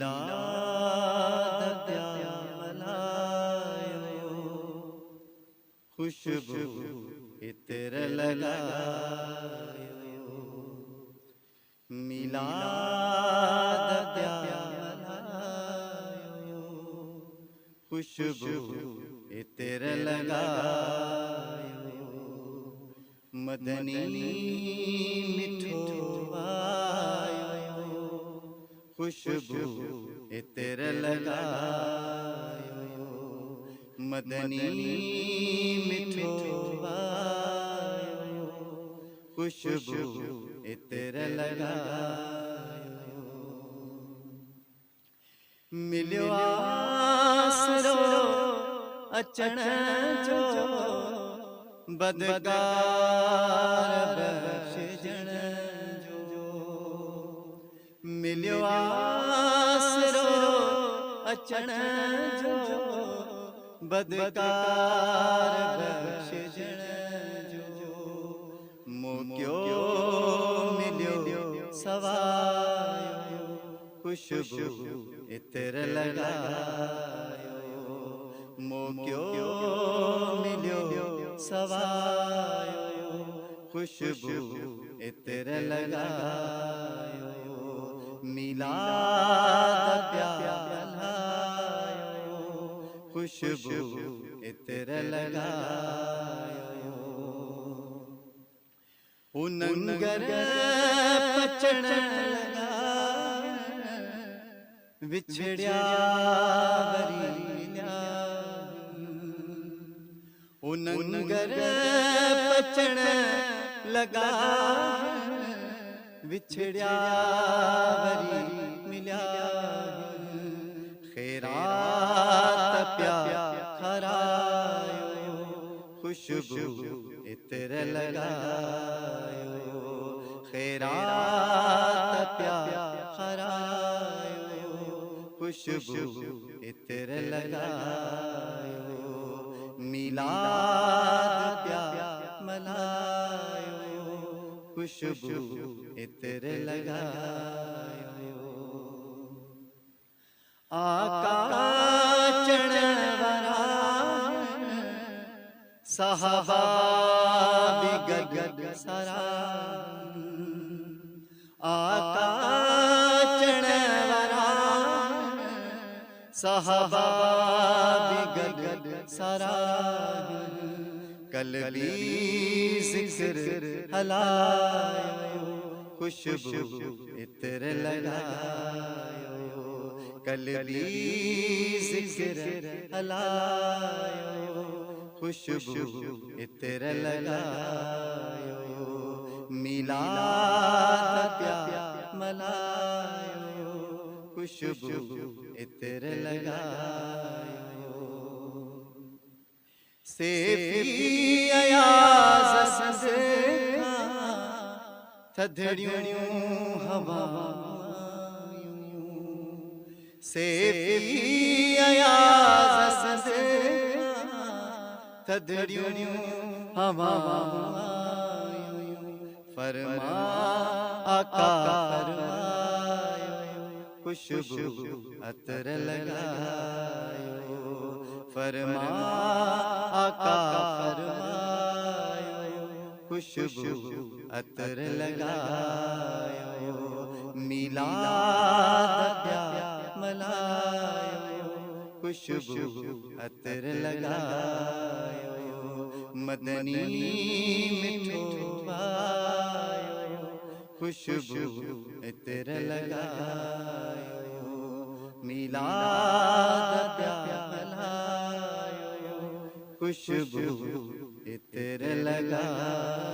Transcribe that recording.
मिलाद प्या मलायो, खुशबू इतर लगायो। मिलाद प्या मलायो, खुशबू इतर लगायो। मदनी मिठो आयो, खुशबू इतर लगायो। मदनी मिठो आयो, खुशबू इतर लगायो। मिलियो आसरो अचण जो, बदकार बख्शण जो। मिलियो आसरो अचण जो, बदकार बख्शण जो। मोक्यो मिलियो सवायो, खुशबू इतर लगायो। मोक्यो मिलियो सवायो, खुशबू इतर लगायो। मिलाद प्या मलायो, खुशबू इतर लगायो। उनंगर पचण लगा, विछड़िया वरी मिल्या। उनंगर पचण लगा, विछड़िया वरी मिल्या। खैरात प्या खरायो, खुशबू इतर लगायो। खैरात प्या खरायो, खुशबू इतर लगायो। मिलाद प्या मलायो, खुशबू इतर लगायो। आका चढ़वरा साहबा बिगग सरा। आका चढ़वरा साहबा बिगग सरा। कल्बी जिक्र हलायो, खुशबू इतर लगायो। कल्बी जिक्र हलायो, खुशबू इतर लगायो। मिलाद प्या मलायो, खुशबू इतर लगायो। सेफी अयाज़ सज़का, थधड़ियूं हवायूं। सेफी अयाज़ सज़का, थधड़ियूं हवायूं। फरमा आका फरमायो, खुशबू अतर लगायो। फरमा आका फरमायो, खुशबू अतर लगायो। मिलाद प्या मलायो, खुशबू अतर लगायो। मदनी मिठो आयो, खुशबू इतर लगायो। मिलाद प्या मलायो, खुशबू इतर लगायो।